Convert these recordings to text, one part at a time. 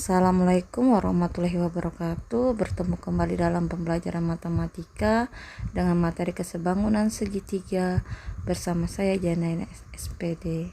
Assalamualaikum warahmatullahi wabarakatuh. Bertemu kembali dalam pembelajaran matematika dengan materi kesebangunan segitiga bersama saya Janaina SPD.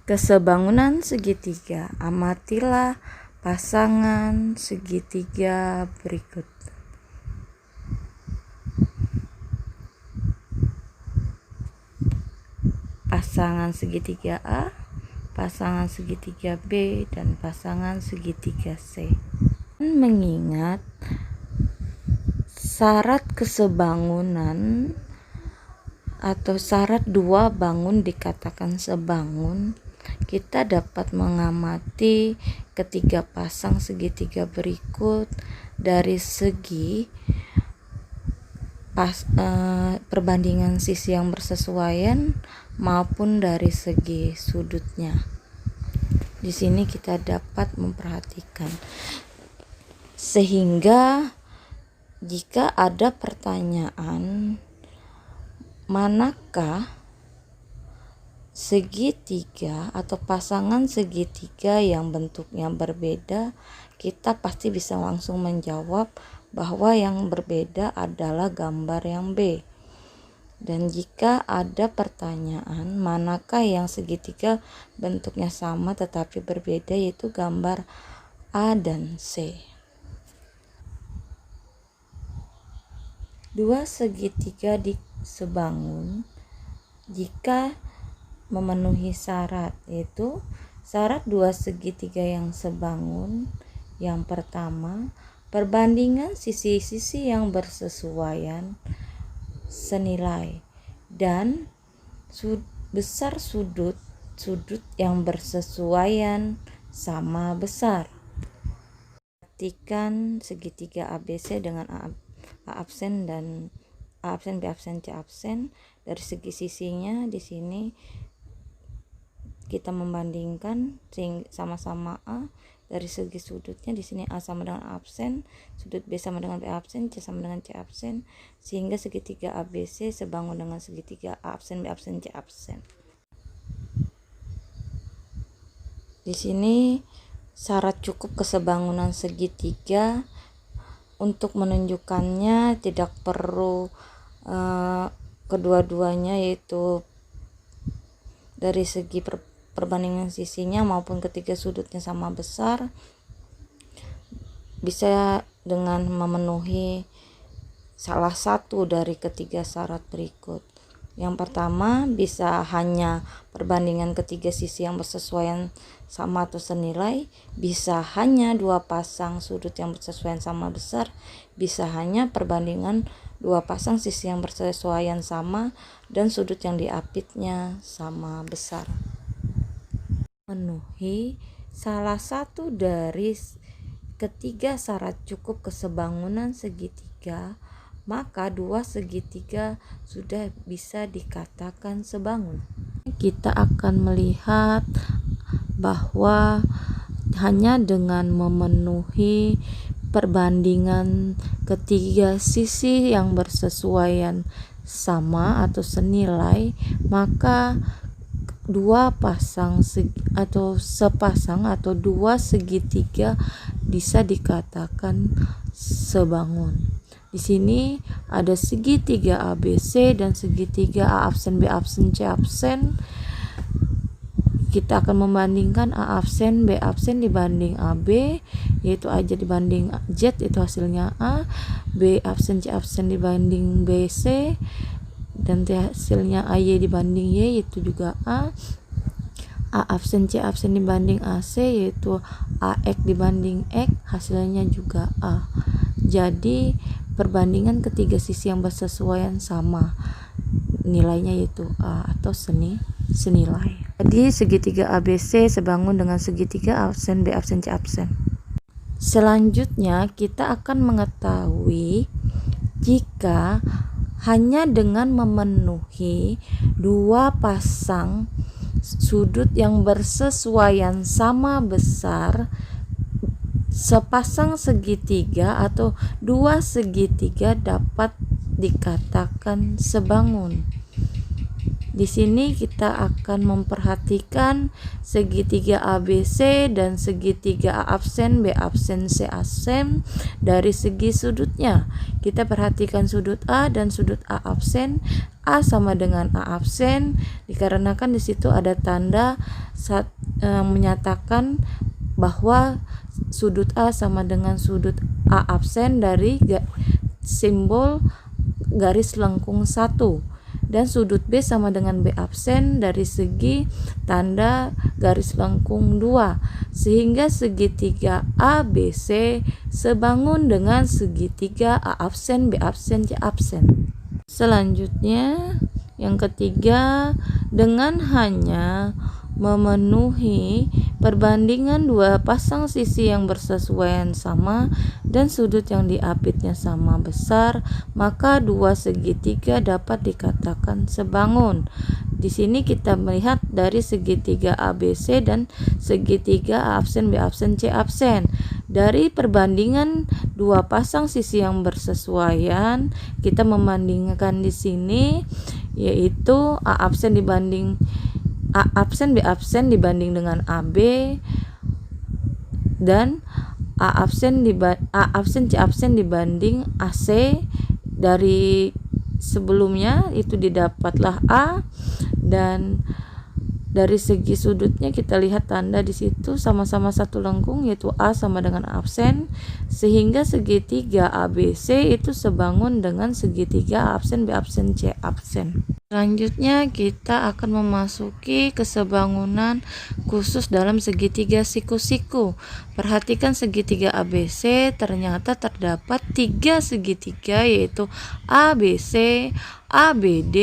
Kesebangunan segitiga, amatilah pasangan segitiga berikut. Pasangan segitiga A, pasangan segitiga B, dan pasangan segitiga C. Mengingat syarat kesebangunan atau syarat dua bangun dikatakan sebangun, kita dapat mengamati ketiga pasang segitiga berikut dari segi perbandingan sisi yang bersesuaian maupun dari segi sudutnya. Di sini kita dapat memperhatikan, sehingga jika ada pertanyaan manakah segitiga atau pasangan segitiga yang bentuknya berbeda, kita pasti bisa langsung menjawab bahwa yang berbeda adalah gambar yang B. Dan jika ada pertanyaan manakah yang segitiga bentuknya sama tetapi berbeda, yaitu gambar A dan C. Dua segitiga disebangun jika memenuhi syarat, yaitu syarat dua segitiga yang sebangun. Yang pertama, perbandingan sisi-sisi yang bersesuaian senilai dan besar sudut yang bersesuaian sama besar. Perhatikan segitiga ABC dengan A absen dan A absen, B absen, C absen. Dari segi sisinya di sini kita membandingkan sama-sama A. Dari segi sudutnya di sini A sama dengan A absen, sudut B sama dengan B absen, C sama dengan C absen, sehingga segitiga ABC sebangun dengan segitiga A absen, B absen, C absen. Di sini syarat cukup kesebangunan segitiga. Untuk menunjukkannya tidak perlu kedua-duanya, yaitu dari segi perbandingan sisinya maupun ketiga sudutnya sama besar, bisa dengan memenuhi salah satu dari ketiga syarat berikut. Yang pertama, bisa hanya perbandingan ketiga sisi yang bersesuaian sama atau senilai, bisa hanya dua pasang sudut yang bersesuaian sama besar, bisa hanya perbandingan dua pasang sisi yang bersesuaian sama dan sudut yang diapitnya sama besar. Memenuhi salah satu dari ketiga syarat cukup kesebangunan segitiga, maka dua segitiga sudah bisa dikatakan sebangun. Kita akan melihat bahwa hanya dengan memenuhi perbandingan ketiga sisi yang bersesuaian sama atau senilai, maka dua pasang atau sepasang atau dua segitiga bisa dikatakan sebangun. Di sini ada segitiga ABC dan segitiga A absen, B absen, C absen. Kita akan membandingkan A absen, B absen dibanding AB, yaitu AJ dibanding Z, itu hasilnya A. B absen, C absen dibanding BC, dan hasilnya AY dibanding Y, yaitu juga A. A absen, C absen dibanding AC, yaitu AX dibanding X, hasilnya juga A. Jadi perbandingan ketiga sisi yang bersesuaian sama nilainya, yaitu A atau senilai. Jadi segitiga ABC sebangun dengan segitiga A absen, B absen, C absen. Selanjutnya kita akan mengetahui jika hanya dengan memenuhi dua pasang sudut yang bersesuaian sama besar, sepasang segitiga atau dua segitiga dapat dikatakan sebangun. Di sini kita akan memperhatikan segitiga ABC dan segitiga A absen, B absen, C absen dari segi sudutnya. Kita perhatikan sudut A dan sudut A absen. A sama dengan A absen dikarenakan di situ ada tanda menyatakan bahwa sudut A sama dengan sudut A absen dari simbol garis lengkung 1, dan sudut B sama dengan B absen dari segi tanda garis lengkung 2, sehingga segitiga ABC sebangun dengan segitiga A absen, B absen, C absen. Selanjutnya yang ketiga, dengan hanya memenuhi perbandingan dua pasang sisi yang bersesuaian sama dan sudut yang diapitnya sama besar, maka dua segitiga dapat dikatakan sebangun. Di sini kita melihat dari segitiga ABC dan segitiga A absen, B absen, C absen. Dari perbandingan dua pasang sisi yang bersesuaian, kita membandingkan di sini yaitu A absen dibanding A absen, B absen dibanding dengan AB, dan A absen, C absen dibanding AC. Dari sebelumnya itu didapatlah A, dan dari segi sudutnya kita lihat tanda di situ sama-sama satu lengkung yaitu A sama dengan A absen, sehingga segitiga ABC itu sebangun dengan segitiga A absen, B absen, C absen. Selanjutnya kita akan memasuki kesebangunan khusus dalam segitiga siku-siku. Perhatikan segitiga ABC, ternyata terdapat 3 segitiga yaitu ABC, ABD,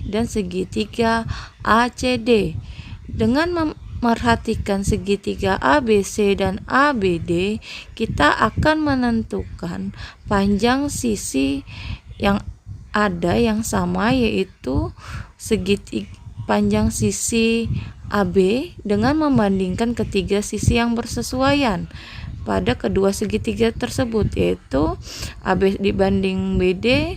dan segitiga ACD. Dengan memperhatikan segitiga ABC dan ABD, kita akan menentukan panjang sisi yang ada yang sama yaitu panjang sisi AB dengan membandingkan ketiga sisi yang bersesuaian pada kedua segitiga tersebut, yaitu AB dibanding BD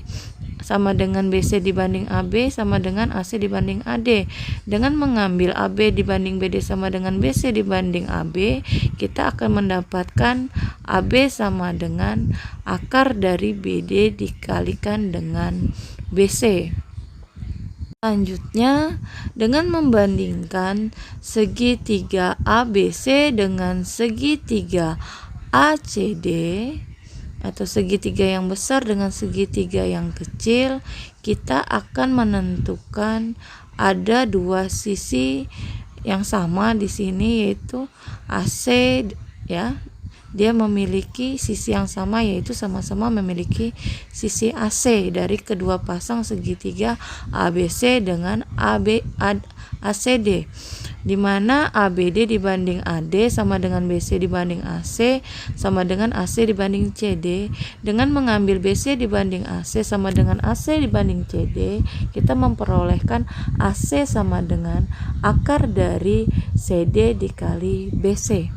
sama dengan BC dibanding AB sama dengan AC dibanding AD. Dengan mengambil AB dibanding BD sama dengan BC dibanding AB, kita akan mendapatkan AB sama dengan akar dari BD dikalikan dengan BC. Selanjutnya, dengan membandingkan segitiga ABC dengan segitiga ACD atau segitiga yang besar dengan segitiga yang kecil, kita akan menentukan ada dua sisi yang sama di sini yaitu AC, ya. Dia memiliki sisi yang sama yaitu sama-sama memiliki sisi AC dari kedua pasang segitiga ABC dengan ACD, di mana ABD dibanding AD sama dengan BC dibanding AC sama dengan AC dibanding CD. Dengan mengambil BC dibanding AC sama dengan AC dibanding CD, kita memperolehkan AC sama dengan akar dari CD dikali BC.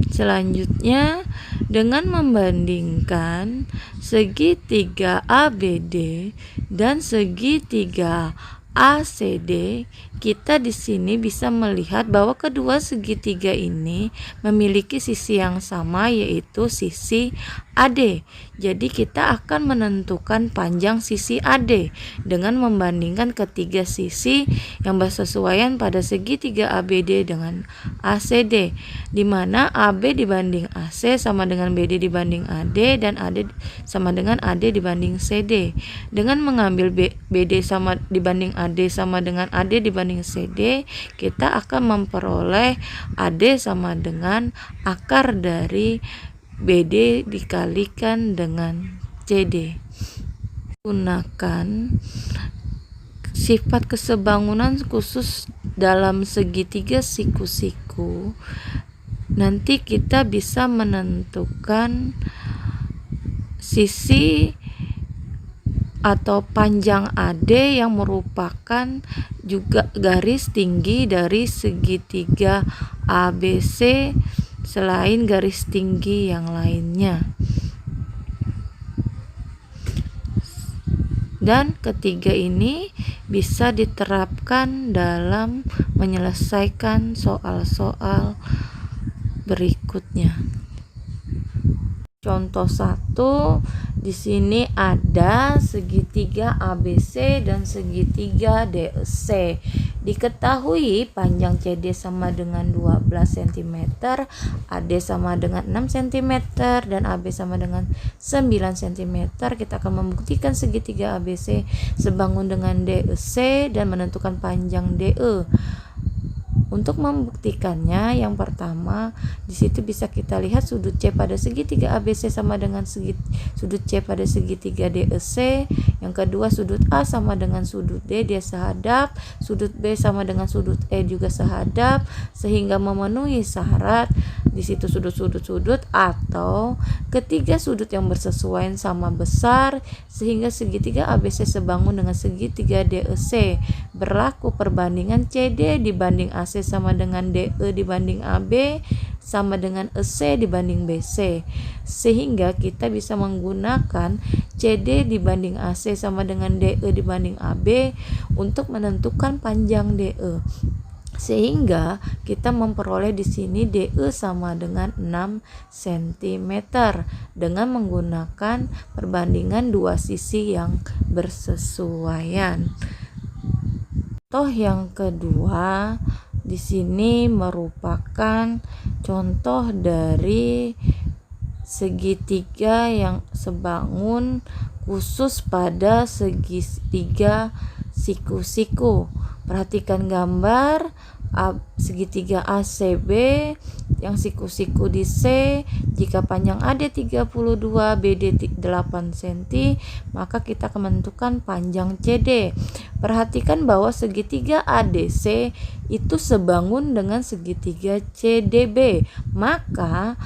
Selanjutnya, dengan membandingkan segitiga ABD dan segitiga ACD, kita di sini bisa melihat bahwa kedua segitiga ini memiliki sisi yang sama yaitu sisi AD. Jadi kita akan menentukan panjang sisi AD dengan membandingkan ketiga sisi yang bersesuaian pada segitiga ABD dengan ACD, di mana AB dibanding AC sama dengan BD dibanding AD dan AD sama dengan AD dibanding CD. Dengan mengambil BD sama dibanding AD sama dengan AD dibanding CD, kita akan memperoleh AD sama dengan akar dari BD dikalikan dengan CD. Gunakan sifat kesebangunan khusus dalam segitiga siku-siku, nanti kita bisa menentukan sisi atau panjang AD yang merupakan juga garis tinggi dari segitiga ABC selain garis tinggi yang lainnya. Dan ketiga ini bisa diterapkan dalam menyelesaikan soal-soal berikutnya. Contoh 1, di sini ada segitiga ABC dan segitiga DEC. Diketahui panjang CD sama dengan 12 cm, AD sama dengan 6 cm, dan AB sama dengan 9 cm. Kita akan membuktikan segitiga ABC sebangun dengan DEC dan menentukan panjang DE. Untuk membuktikannya, yang pertama di situ bisa kita lihat sudut C pada segitiga ABC sama dengan sudut C pada segitiga DEC. Yang kedua, sudut A sama dengan sudut D, dia sehadap. Sudut B sama dengan sudut E juga sehadap, sehingga memenuhi syarat di situ sudut-sudut atau ketiga sudut yang bersesuaian sama besar, sehingga segitiga ABC sebangun dengan segitiga DEC. Berlaku perbandingan CD dibanding AC sama dengan DE dibanding AB sama dengan EC dibanding BC, sehingga kita bisa menggunakan CD dibanding AC sama dengan DE dibanding AB untuk menentukan panjang DE, sehingga kita memperoleh di sini DE sama dengan 6 cm dengan menggunakan perbandingan dua sisi yang bersesuaian. Contoh yang kedua di sini merupakan contoh dari segitiga yang sebangun khusus pada segitiga siku-siku. Perhatikan gambar segitiga ACB yang siku-siku di C. Jika panjang AD 32, BD 8 cm, maka kita akan menentukan panjang CD. Perhatikan bahwa segitiga ADC itu sebangun dengan segitiga CDB, maka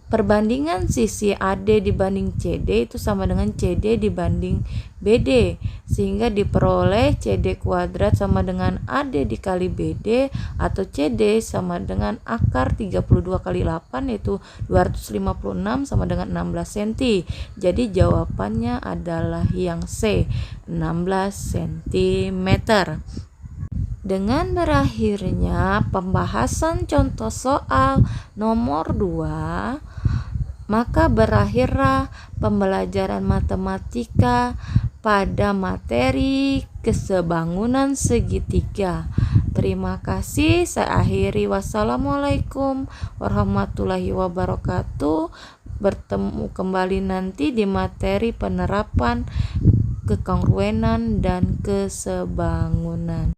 perbandingan sisi AD dibanding CD itu sama dengan CD dibanding BD, sehingga diperoleh CD kuadrat sama dengan AD dikali BD, atau CD sama dengan akar 32 kali 8 yaitu 256 sama dengan 16 cm. Jadi jawabannya adalah yang C, 16 cm. Dengan berakhirnya pembahasan contoh soal nomor 2, maka berakhirlah pembelajaran matematika pada materi kesebangunan segitiga. Terima kasih, saya akhiri. Wassalamualaikum warahmatullahi wabarakatuh. Bertemu kembali nanti di materi penerapan kekongruenan dan kesebangunan.